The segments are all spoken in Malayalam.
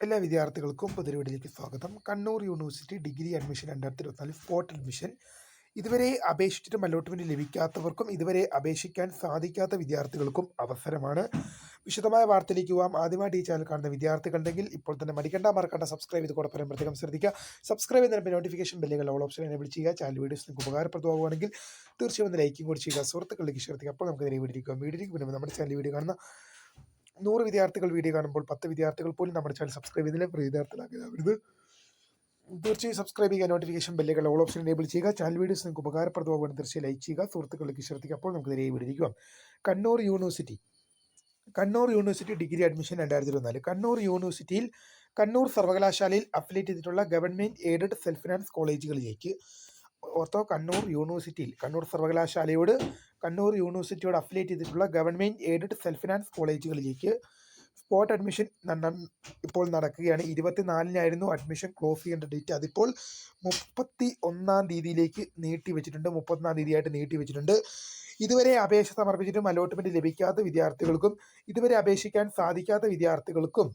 എല്ലാ വിദ്യാർത്ഥികൾക്കും പുതിയൊരു വീഡിയോയിലേക്ക് സ്വാഗതം. Kannur university degree admission 2024 spot admission ഇതുവരെ അപേക്ഷിച്ചിട്ടും അലോട്ട്മെൻറ്റ് ലഭിക്കാത്തവർക്കും ഇതുവരെ അപേക്ഷിക്കാൻ സാധിക്കാത്ത വിദ്യാർത്ഥികൾക്കും അവസരമാണ്. വിശദമായ വാർത്തയിലേക്ക് പോകാം. ആദ്യമായിട്ട് ഈ ചാനൽ കാണുന്ന വിദ്യാർത്ഥികളുണ്ടെങ്കിൽ ഇപ്പോൾ തന്നെ മറക്കണ്ട സബ്സ്ക്രൈബ് ചെയ്ത് കൂടെ പറയാൻ പ്രത്യേകം ശ്രദ്ധിക്കുക. സബ്സ്ക്രൈബ് ചെയ്യുന്നതിന് നോട്ടിഫിക്കേഷൻ ബെല്ലുകൾ ഓൾ ഓപ്ഷൻ എനേബിൾ ചെയ്യുക. ചാനൽ വീഡിയോസ് നിങ്ങൾക്ക് ഉപകാരപ്രദമാകുകയാണെങ്കിൽ തീർച്ചയായും ഒന്ന് ലൈക്കും കൂടി ചെയ്യുക, സുഹൃത്തുക്കളിലേക്ക് ഷെയർ ചെയ്യുക. അപ്പോൾ നമുക്ക് വീഡിയോയിലേക്ക് പിന്നെ നമ്മുടെ ചാനൽ വീഡിയോ കാണുന്ന 100 വിദ്യാർത്ഥികൾ വീഡിയോ കാണുമ്പോൾ 10 വിദ്യാർത്ഥികൾ പോലും നമ്മുടെ ചാനൽ സബ്സ്ക്രൈബ് ചെയ്തില്ല. വിദ്യാർത്ഥികളാകരുത്. തീർച്ചയായും സബ്സ്ക്രൈബ് ചെയ്യുക, നോട്ടിഫിക്കേഷൻ ബെല്ലുകൾ ഓൾ ഓപ്ഷൻ എനേബിൾ ചെയ്യുക. ചാനൽ വീഡിയോസ് നിങ്ങൾക്ക് ഉപകാരപ്രദമാകുമെന്ന് തീർച്ചയായും ലൈക്ക് ചെയ്യുക, സുഹൃത്തുക്കളിലേക്ക് ശ്രദ്ധിക്കുക. അപ്പോൾ നമുക്ക് നേരെ വീഡിയോയിലേക്ക് പോകാം. Kannur university degree admission 2024. Kannur യൂണിവേഴ്സിറ്റിയിൽ കണ്ണൂർ സർവകലാശാലയിൽ അഫിലിയേറ്റ് ചെയ്തിട്ടുള്ള ഗവൺമെൻറ് എയ്ഡഡ് സെൽഫ് ഫിനാൻസ് കോളേജുകളിലേക്ക് കണ്ണൂർ സർവകലാശാലയോട് കണ്ണൂർ യൂണിവേഴ്സിറ്റിയോട് അഫിലിയേറ്റ് ചെയ്തിട്ടുള്ള ഗവൺമെൻറ് എയ്ഡഡ് സെൽഫ് ഫിനാൻസ് കോളേജുകളിലേക്ക് സ്പോട്ട് അഡ്മിഷൻ ഇപ്പോൾ നടക്കുകയാണ്. 24-നായിരുന്നു അഡ്മിഷൻ ക്ലോസ് ചെയ്യേണ്ട ഡേറ്റ്. അതിപ്പോൾ 31-ാം തീയതിയിലേക്ക് നീട്ടി വെച്ചിട്ടുണ്ട്. 31-ാം തീയതിയായിട്ട് നീട്ടി വെച്ചിട്ടുണ്ട്. ഇതുവരെ അപേക്ഷ സമർപ്പിച്ചിട്ടും അലോട്ട്മെൻറ്റ് ലഭിക്കാത്ത വിദ്യാർത്ഥികൾക്കും ഇതുവരെ അപേക്ഷിക്കാൻ സാധിക്കാത്ത വിദ്യാർത്ഥികൾക്കും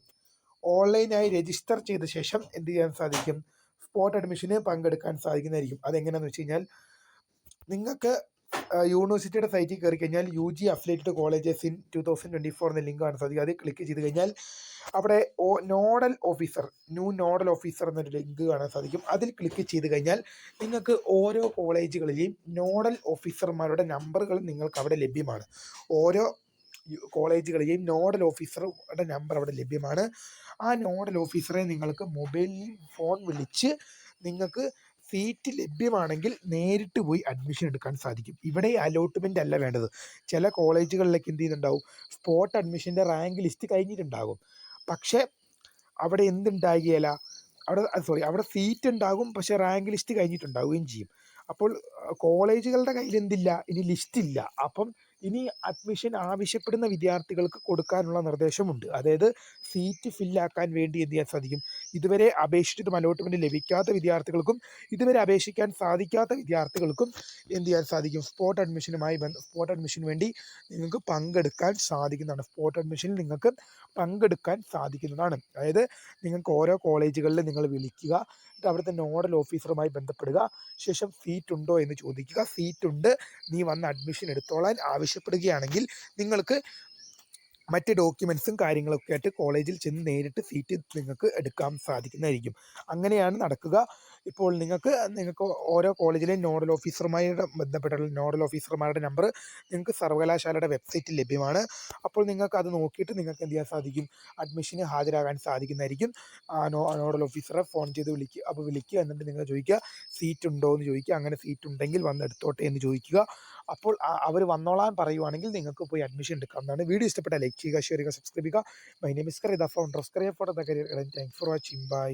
ഓൺലൈനായി രജിസ്റ്റർ ചെയ്ത ശേഷം എന്ത് ചെയ്യാൻ സാധിക്കും? സ്പോട്ട് അഡ്മിഷന് പങ്കെടുക്കാൻ സാധിക്കുന്നതായിരിക്കും. അതെങ്ങനെയാണെന്ന് വെച്ച് കഴിഞ്ഞാൽ, നിങ്ങൾക്ക് യൂണിവേഴ്സിറ്റിയുടെ സൈറ്റിൽ കയറി കഴിഞ്ഞാൽ UG അഫിലിയേറ്റഡ് കോളേജസ് ഇൻ 2024 എന്ന ലിങ്ക് കാണാൻ സാധിക്കും. അതിൽ ക്ലിക്ക് ചെയ്ത് കഴിഞ്ഞാൽ അവിടെ ന്യൂ നോഡൽ ഓഫീസർ എന്നൊരു ലിങ്ക് കാണാൻ സാധിക്കും. അതിൽ ക്ലിക്ക് ചെയ്ത് കഴിഞ്ഞാൽ നിങ്ങൾക്ക് ഓരോ കോളേജുകളിലെയും നോഡൽ ഓഫീസർമാരുടെ നമ്പറുകൾ നിങ്ങൾക്ക് അവിടെ ലഭ്യമാണ്. ഓരോ കോളേജുകളിലെയും നോഡൽ ഓഫീസറുടെ നമ്പർ അവിടെ ലഭ്യമാണ്. ആ നോഡൽ ഓഫീസറെ നിങ്ങൾക്ക് ഫോൺ വിളിച്ച് നിങ്ങൾക്ക് സീറ്റ് ലഭ്യമാണെങ്കിൽ നേരിട്ട് പോയി അഡ്മിഷൻ എടുക്കാൻ സാധിക്കും. ഇവിടെ അലോട്ട്മെൻ്റ് അല്ല വേണ്ടത്. ചില കോളേജുകളിലേക്ക് എന്ത് ചെയ്യുന്നുണ്ടാവും, സ്പോട്ട് അഡ്മിഷൻ്റെ റാങ്ക് ലിസ്റ്റ് കഴിഞ്ഞിട്ടുണ്ടാകും. പക്ഷേ അവിടെ എന്തുണ്ടാകുകയില്ല, അവിടെ സീറ്റ് ഉണ്ടാകും, പക്ഷേ റാങ്ക് ലിസ്റ്റ് കഴിഞ്ഞിട്ടുണ്ടാവുകയും ചെയ്യും. അപ്പോൾ കോളേജുകളുടെ കയ്യിൽ എന്തില്ല, ഇനി ലിസ്റ്റില്ല. അപ്പം ഇനി അഡ്മിഷൻ ആവശ്യപ്പെടുന്ന വിദ്യാർത്ഥികൾക്ക് കൊടുക്കാനുള്ള നിർദ്ദേശമുണ്ട്. അതായത് സീറ്റ് ഫില്ലാക്കാൻ വേണ്ടി എന്ത് ചെയ്യാൻ സാധിക്കും, ഇതുവരെ അപേക്ഷിച്ചിട്ടും അലോട്ട്മെൻറ്റ് ലഭിക്കാത്ത വിദ്യാർത്ഥികൾക്കും ഇതുവരെ അപേക്ഷിക്കാൻ സാധിക്കാത്ത വിദ്യാർത്ഥികൾക്കും എന്ത് ചെയ്യാൻ സാധിക്കും, സ്പോട്ട് അഡ്മിഷന് വേണ്ടി നിങ്ങൾക്ക് പങ്കെടുക്കാൻ സാധിക്കുന്നതാണ്. സ്പോട്ട് അഡ്മിഷനിൽ നിങ്ങൾക്ക് പങ്കെടുക്കാൻ സാധിക്കുന്നതാണ്. അതായത് നിങ്ങൾക്ക് ഓരോ കോളേജുകളിൽ നിങ്ങൾ വിളിക്കുക, അവിടുത്തെ നോഡൽ ഓഫീസറുമായി ബന്ധപ്പെടുക, ശേഷം സീറ്റ് ഉണ്ടോ എന്ന് ചോദിക്കുക. സീറ്റ് ഉണ്ട്, നീ വന്ന് അഡ്മിഷൻ എടുത്തോളാൻ ആവശ്യപ്പെടുകയാണെങ്കിൽ നിങ്ങൾക്ക് മറ്റ് ഡോക്യുമെൻസും കാര്യങ്ങളൊക്കെ ആയിട്ട് കോളേജിൽ ചെന്ന് നേരിട്ട് സീറ്റ് നിങ്ങൾക്ക് എടുക്കാൻ സാധിക്കുന്നതായിരിക്കും. അങ്ങനെയാണ് നടക്കുക. ഇപ്പോൾ നിങ്ങൾക്ക് ഓരോ കോളേജിലെ നോഡൽ ഓഫീസർമാരുടെ നമ്പർ നിങ്ങൾക്ക് സർവകലാശാലയുടെ വെബ്സൈറ്റിൽ ലഭ്യമാണ്. അപ്പോൾ നിങ്ങൾക്ക് അത് നോക്കിയിട്ട് നിങ്ങൾക്ക് എന്ത് ചെയ്യാൻ സാധിക്കും, അഡ്മിഷന് ഹാജരാകാൻ സാധിക്കുന്നതായിരിക്കും. നോഡൽ ഓഫീസറെ ഫോൺ ചെയ്ത് വിളിക്കുക. എന്നിട്ട് നിങ്ങൾ ചോദിക്കുക സീറ്റ് ഉണ്ടോ എന്ന് ചോദിക്കുക. അങ്ങനെ സീറ്റ് ഉണ്ടെങ്കിൽ വന്ന് എടുത്തോട്ടെ എന്ന് ചോദിക്കുക. അപ്പോൾ അവർ വന്നോളാൻ പറയുവാണെങ്കിൽ നിങ്ങൾക്ക് പോയി അഡ്മിഷൻ എടുക്കാവുന്നതാണ്. വീഡിയോ ഇഷ്ടപ്പെട്ടാൽ ലൈക്ക് ചെയ്യുക, ഷെയർ ചെയ്യുക, സബ്സ്ക്രൈബ് ചെയ്യുക. My name is Kariya, the founder of Kariya for the career. Thanks for watching. By.